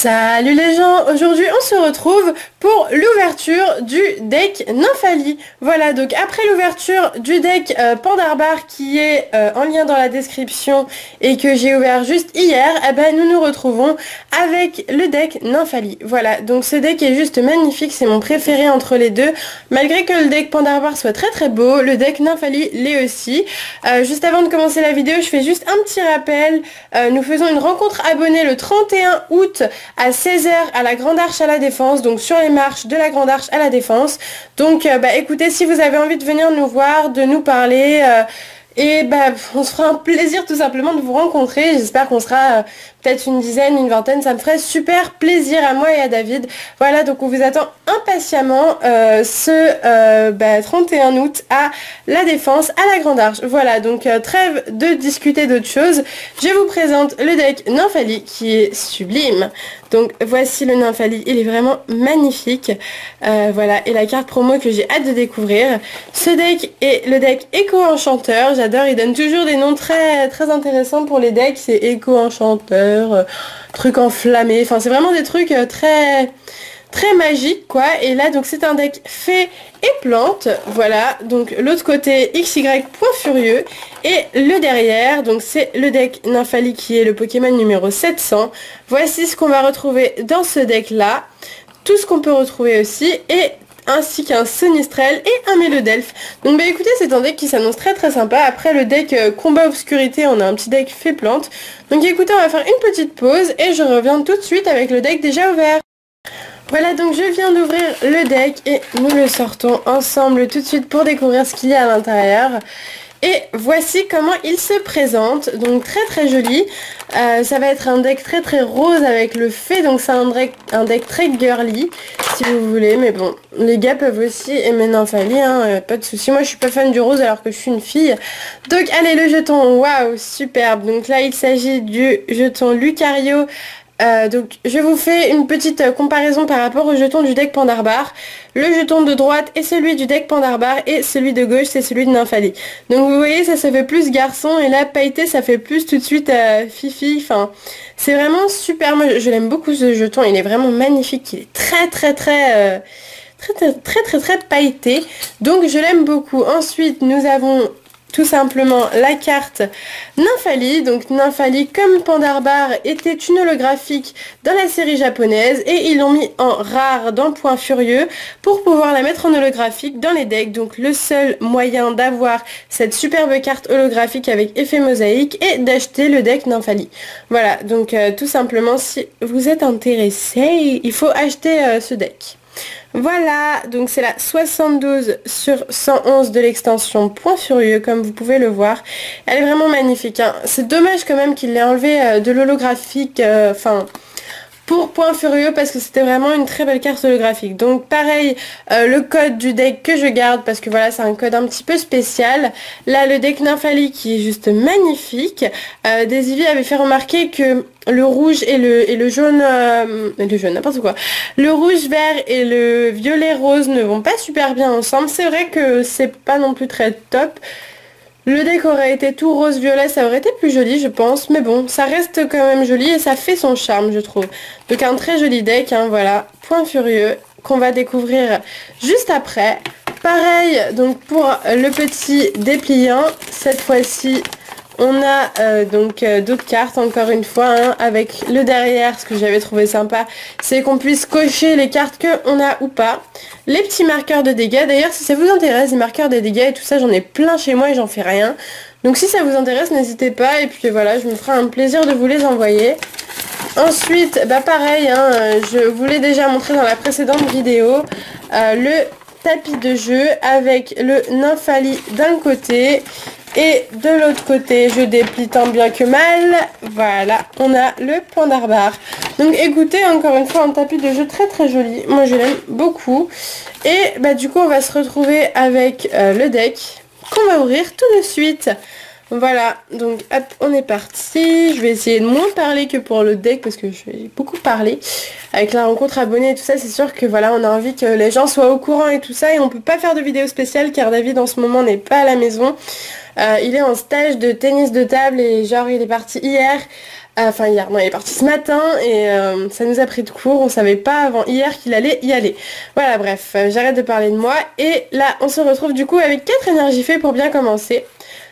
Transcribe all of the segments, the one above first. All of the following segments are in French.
Salut les gens, aujourd'hui on se retrouve pour l'ouverture du deck Nymphalie. Voilà, donc après l'ouverture du deck Pandarbar qui est en lien dans la description et que j'ai ouvert juste hier, eh ben, nous nous retrouvons avec le deck Nymphalie. Voilà, donc ce deck est juste magnifique, c'est mon préféré entre les deux. Malgré que le deck Pandarbar soit très très beau, le deck Nymphalie l'est aussi. Juste avant de commencer la vidéo, je fais juste un petit rappel. Nous faisons une rencontre abonnée le 31 août à 16 h à la Grande Arche à la Défense, donc sur les marches de la Grande Arche à la Défense. Donc écoutez, si vous avez envie de venir nous voir, de nous parler, on se fera un plaisir tout simplement de vous rencontrer. J'espère qu'on sera peut-être une dizaine, une vingtaine, ça me ferait super plaisir à moi et à David. Voilà, donc on vous attend impatiemment ce 31 août à la Défense, à la Grande Arche. Voilà, donc trêve de discuter d'autres choses. Je vous présente le deck Nymphalie qui est sublime. Donc voici le Nymphalie, il est vraiment magnifique. Voilà, et la carte promo que j'ai hâte de découvrir. Ce deck est le deck Écho Enchanteur. J'adore, il donne toujours des noms très, très intéressants pour les decks. C'est Écho Enchanteur, truc enflammé. Enfin, c'est vraiment des trucs très... très magique quoi. Et là donc c'est un deck fée et plante. Voilà, donc l'autre côté XY point furieux et le derrière donc c'est le deck Nymphalie qui est le Pokémon numéro 700. Voici ce qu'on va retrouver dans ce deck là, tout ce qu'on peut retrouver aussi, et ainsi qu'un Sonistrel et un Mélodelphe. Donc écoutez, c'est un deck qui s'annonce très très sympa. Après le deck combat obscurité, on a un petit deck fée plante. Donc écoutez, on va faire une petite pause et je reviens tout de suite avec le deck déjà ouvert. Voilà, donc je viens d'ouvrir le deck et nous le sortons ensemble tout de suite pour découvrir ce qu'il y a à l'intérieur. Et voici comment il se présente, donc très très joli. Ça va être un deck très très rose avec le fée, donc c'est un deck très girly si vous voulez. Mais bon, les gars peuvent aussi aimer Nymphalie, hein, pas de souci. Moi je suis pas fan du rose alors que je suis une fille. Donc allez, le jeton, waouh, superbe. Donc là il s'agit du jeton Lucario. Donc je vous fais une petite comparaison par rapport au jeton du deck Pandarbar. Le jeton de droite est celui du deck Pandarbar et celui de gauche c'est celui de Nymphalie. Donc vous voyez, ça fait plus garçon, et là pailleté ça fait plus tout de suite fifi. Enfin, c'est vraiment super. Moi je l'aime beaucoup ce jeton, il est vraiment magnifique, il est très très très très pailleté. Donc je l'aime beaucoup. Ensuite nous avons tout simplement la carte Nymphalie. Donc Nymphalie, comme Pandarbar, était une holographique dans la série japonaise et ils l'ont mis en rare dans Point Furieux pour pouvoir la mettre en holographique dans les decks. Donc le seul moyen d'avoir cette superbe carte holographique avec effet mosaïque est d'acheter le deck Nymphalie. Voilà, donc tout simplement si vous êtes intéressé, il faut acheter ce deck. Voilà, donc c'est la 72 sur 111 de l'extension Point Furieux, comme vous pouvez le voir. Elle est vraiment magnifique, hein. C'est dommage quand même qu'il l'ait enlevé de l'holographique, pour Point Furieux, parce que c'était vraiment une très belle carte holographique. Donc pareil, le code du deck que je garde, parce que voilà, c'est un code un petit peu spécial. Là, le deck Nymphalie qui est juste magnifique. Daisy avait fait remarquer que le rouge et le jaune, n'importe quoi. Le rouge vert et le violet rose ne vont pas super bien ensemble. C'est vrai que c'est pas non plus très top. Le deck aurait été tout rose-violet, ça aurait été plus joli je pense, mais bon, ça reste quand même joli et ça fait son charme je trouve. Donc un très joli deck, hein, voilà, Point Furieux, qu'on va découvrir juste après. Pareil, donc pour le petit dépliant, cette fois-ci, on a d'autres cartes encore une fois, hein, avec le derrière. Ce que j'avais trouvé sympa, c'est qu'on puisse cocher les cartes qu'on a ou pas. Les petits marqueurs de dégâts, d'ailleurs si ça vous intéresse, les marqueurs des dégâts et tout ça, j'en ai plein chez moi et j'en fais rien. Donc si ça vous intéresse, n'hésitez pas, et puis voilà, je me ferai un plaisir de vous les envoyer. Ensuite, pareil, hein, je vous l'ai déjà montré dans la précédente vidéo, le tapis de jeu avec le Nymphalie d'un côté. Et de l'autre côté, je déplie tant bien que mal. Voilà, on a le Pandarbar. Donc écoutez, encore une fois, un tapis de jeu très très joli. Moi je l'aime beaucoup. Et du coup, on va se retrouver avec le deck qu'on va ouvrir tout de suite. Voilà, donc hop, on est parti. Je vais essayer de moins parler que pour le deck parce que j'ai beaucoup parlé. Avec la rencontre abonnée et tout ça, c'est sûr que voilà, on a envie que les gens soient au courant et tout ça. Et on peut pas faire de vidéo spéciale car David en ce moment n'est pas à la maison. Il est en stage de tennis de table et genre il est parti hier Enfin hier, non, il est parti ce matin et ça nous a pris de court, on savait pas avant hier qu'il allait y aller. Voilà, bref, j'arrête de parler de moi et là on se retrouve du coup avec 4 énergies fées pour bien commencer.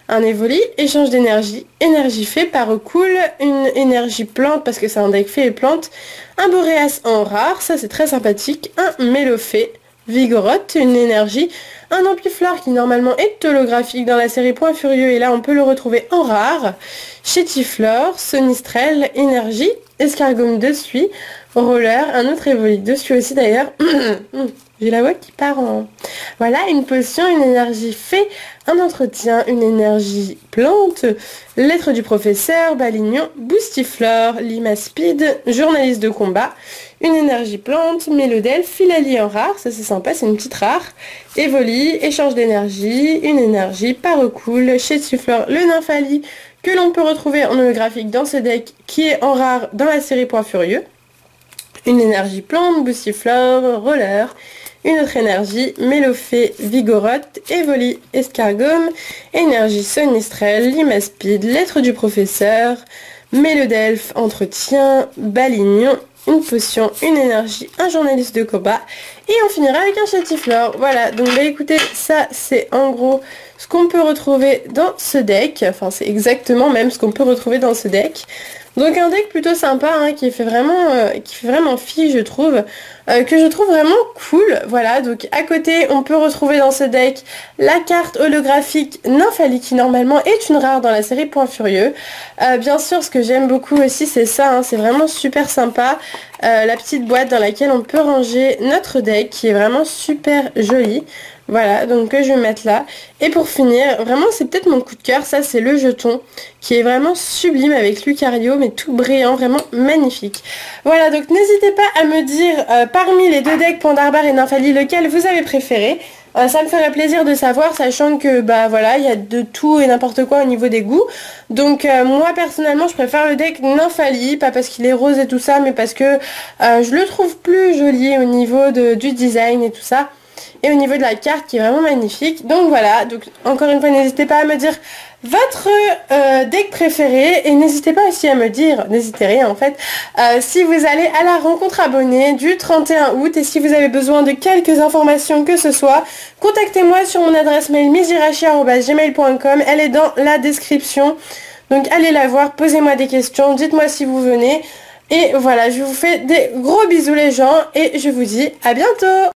Un Evoli, échange d'énergie, énergie fée, Parocool, une énergie plante parce que c'est un deck fée et plante, un Boréas en rare, ça c'est très sympathique, un Mélofée, Vigoroth, une énergie, un Ampiflore qui normalement est holographique dans la série Point Furieux et là on peut le retrouver en rare, Chétiflore, Sonistrel, énergie, Escargome de suie, Roller, un autre Evoli dessus aussi d'ailleurs. J'ai la voix qui part en... Voilà, une potion, une énergie fée, un entretien, une énergie plante, lettre du professeur, Balignon, Boostiflore, Limaspide, journaliste de combat, une énergie plante, Mélodel, Philalie en rare, ça c'est sympa, c'est une petite rare, Evoli, échange d'énergie, une énergie, Parocool, Chétiflore, le Nymphalie, que l'on peut retrouver en holographique dans ce deck qui est en rare dans la série Point Furieux, une énergie plante, Boostiflore, Roller, une autre énergie, Mélofée, Vigoroth, Evoli, Escargome, énergie Sonistrel, Limaspide, lettre du professeur, Mélodelphe, entretien, Balignon, une potion, une énergie, un journaliste de combat, et on finira avec un Chétiflore. Voilà, donc bah écoutez, ça c'est en gros ce qu'on peut retrouver dans ce deck, enfin c'est exactement même ce qu'on peut retrouver dans ce deck. Donc un deck plutôt sympa, hein, qui fait vraiment fi, je trouve, que je trouve vraiment cool. Voilà, donc à côté, on peut retrouver dans ce deck la carte holographique Nymphalie, qui normalement est une rare dans la série Point Furieux. Bien sûr, ce que j'aime beaucoup aussi, c'est ça, hein, c'est vraiment super sympa. La petite boîte dans laquelle on peut ranger notre deck, qui est vraiment super jolie. Voilà, donc que je vais mettre là. Et pour finir, vraiment c'est peut-être mon coup de cœur, ça c'est le jeton, qui est vraiment sublime avec Lucario, mais tout brillant, vraiment magnifique. Voilà, donc n'hésitez pas à me dire parmi les deux decks Pandarbar et Nymphalie, lequel vous avez préféré. Ça me ferait plaisir de savoir, sachant que bah voilà, il y a de tout et n'importe quoi au niveau des goûts. Donc moi personnellement je préfère le deck Nymphalie, pas parce qu'il est rose et tout ça, mais parce que je le trouve plus joli au niveau du design et tout ça. Et au niveau de la carte qui est vraiment magnifique. Donc voilà, donc encore une fois n'hésitez pas à me dire votre deck préféré et n'hésitez pas aussi à me dire, n'hésitez rien en fait, si vous allez à la rencontre abonnée du 31 août et si vous avez besoin de quelques informations que ce soit, contactez-moi sur mon adresse mail mizirachi@gmail.com, elle est dans la description. Donc allez la voir, posez-moi des questions, dites-moi si vous venez. Et voilà, je vous fais des gros bisous les gens et je vous dis à bientôt.